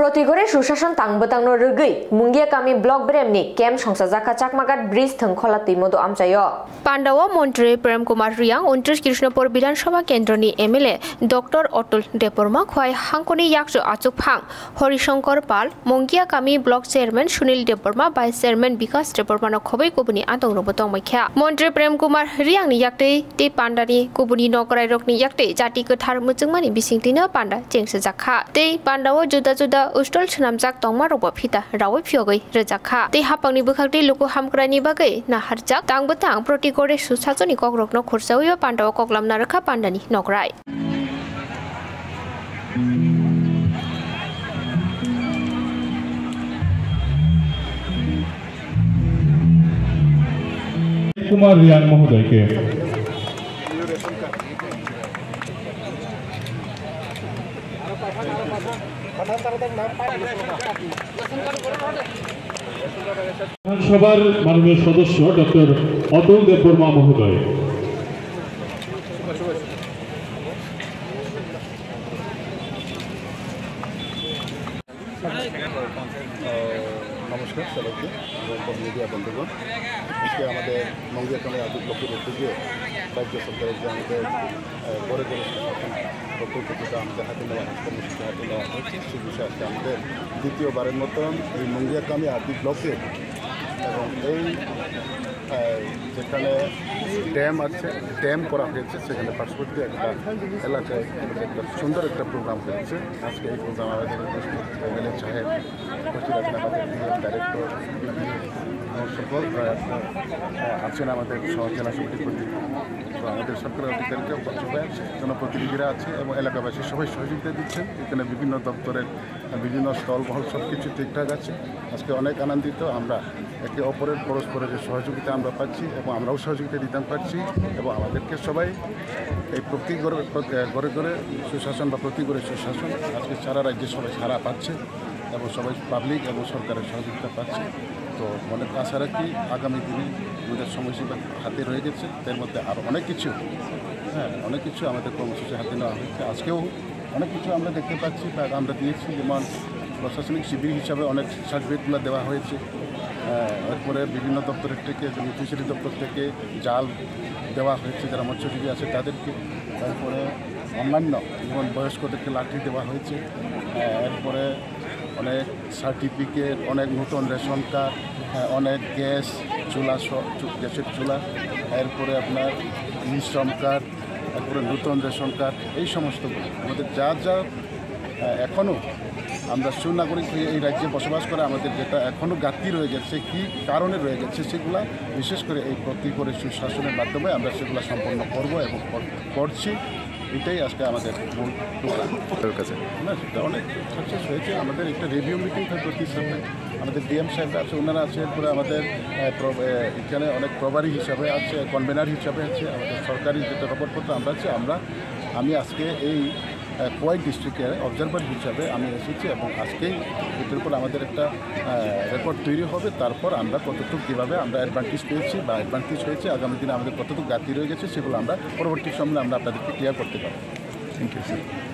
प्रतिघरे सुशासन तांगबतांगनो रगै मुंगिया कामी ब्लॉक ब्रेमनि केम संसाजाखा चाकमागात ब्रिज थंखला तैमदो आमचायो पांडावा मन्त्री प्रेम कुमार रियांग 29 कृष्णपुर विधानसभा केंद्रनि एमएलए डॉक्टर अतुल देबबर्मा खय हांखनि याक्ष आचुकफां हरिशंकर पाल मुंगिया कामी block chairman Sunil Debbarma vice chairman Vikas देबबर्मानो खबै कुबुनि आतंगरबो दंमैख्या मन्त्री प्रेम कुमार रियांगनि याक्तै ते पांडानि कुबुनि नगराय रकनि याक्तै जाति गोथार मुचुंमानि बिसिंतिनो पांडा जेंसो जाखा ते पांडावा जुदा जुदा उस्टल सनामजाक तंमा रबो फिता रावै फियोगै रजाखा ते हापांनि बुखागदि लुकु हामग्रानि बागै नाहारजाक तांबतां प्रतिगरे सुसाजनि कग्रकनो खुरसावयो पांडावा कग्लामना रखा पांडानि नगराय कुमार रियांग महोदय के विधानसभार माननीय सदस्य डॉक्टर अतुल देबबर्मा महोदय नमस्कार सबके मीडिया बंधुगण इसके मंगिया कामी आदि ब्लॉकेर उद्योगे राज्य सरकार जो गड़े गड़े प्रकल्प हाथे नेওয়া কর্মসূচি हाथे नेওয়া হয়েছে সে বিষয়ে আজকে আমাদের দ্বিতীয়বারের মতন এই मंगिया कामी आदि ब्लॉकेर এবং এই যেখানে ড্যাম আছে ড্যাম করা হয়েছে সেখানে পার্শ্ববর্তী একটা এলাকায় একটা সুন্দর একটা প্রোগ্রাম হয়েছে আজকে এই প্রোগ্রাম আমাদের এমএলএ সাহেব উপস্থিত আছেন আমাদের ডাইরেক্টর সকল আছেন আমাদের জেলা সমিতির প্রতিনিধি আমাদের সরকারি অধিকারীরা সবাই জনপ্রতিনিধিরা আছে এবং এলাকাবাসী সবাই সহযোগিতা দিচ্ছেন এখানে বিভিন্ন দপ্তরের বিভিন্ন স্থলবহল সব কিছু ঠিকঠাক আছে আজকে অনেক আনন্দিত আমরা একে অপরের পরস্পরের যে সহযোগিতা আমরা পাচ্ছি এবং আমরাও সহযোগিতা দিতে পারছি এবং আমাদেরকে সবাই এই প্রতি ঘরে ঘরে সুশাসন বা প্রতি ঘরে সুশাসন আজকে সারা রাজ্যে সবাই সারা পাচ্ছে এবং সবাই পাবলিক এবং সরকারের সহযোগিতা পাচ্ছে তো মনে আশা রাখি আগামী দিনে আমাদের সময়সীমা হাতে রয়ে গেছে এর মধ্যে আরও অনেক কিছু অনেক কিছু আমাদের কর্মসূচি হাতে নেওয়া হয়েছে আজকেও অনেক কিছু আমরা দেখতে পাচ্ছি বা আমরা দিয়েছি যেমন প্রশাসনিক শিবির হিসাবে অনেক সার্টিফিকেটগুলো দেওয়া হয়েছে এরপরে বিভিন্ন দপ্তরের থেকে ফিশারি দপ্তর থেকে জাল দেওয়া হয়েছে যারা মৎস্যজীবী আছে তাদেরকে তারপরে অন্যান্য যেমন বয়স্কদেরকে লাঠি দেওয়া হয়েছে এরপরে অনেক সার্টিফিকেট অনেক নতুন রেশন কার্ড অনেক গ্যাস চুলা গ্যাসের চুলা এরপরে আপনার ই শ্রম কার্ড এরপরে নতুন রেশন কার্ড এই সমস্তগুলো আমাদের যা যা এখনও আমরা সুনাগরিক হয়ে এই রাজ্যে বসবাস করে আমাদের যেটা এখনও ঘাটতি রয়ে গেছে কী কারণে রয়ে গেছে সেগুলা বিশেষ করে এই প্রতিঘরে সুশাসনের মাধ্যমে আমরা সেগুলো সম্পন্ন করব এবং করছি এটাই আজকে আমাদের মূল প্রোগ্রাম কাছে না সেটা অনেক সাকসেস হয়েছে আমাদের একটা রিভিউ মিটিং হয় প্রতি সপ্তাহে আমাদের ডিএম সাহেবরা আছে ওনারা আছে এরপরে আমাদের এখানে অনেক প্রভারী হিসাবে আছে কনভেনার হিসাবে আছে আমাদের সরকারি যেটা রেকর্ডপত্র আমরা আছে আমি আজকে এই কোয়াই ডিস্ট্রিক্টের অবজারভার হিসাবে আমি এসেছি এবং আজকেই এটার উপর আমাদের একটা রেকর্ড তৈরি হবে তারপর আমরা কতটুকু কীভাবে আমরা অ্যাডভান্টেজ পেয়েছি বা অ্যাডভান্টেজ হয়েছে আগামী দিনে আমাদের কতটুকু ঘাটতি রয়ে গেছে সেগুলো আমরা পরবর্তী সময়ে আমরা আপনাদেরকে ক্লিয়ার করতে পারবো থ্যাংক ইউ স্যার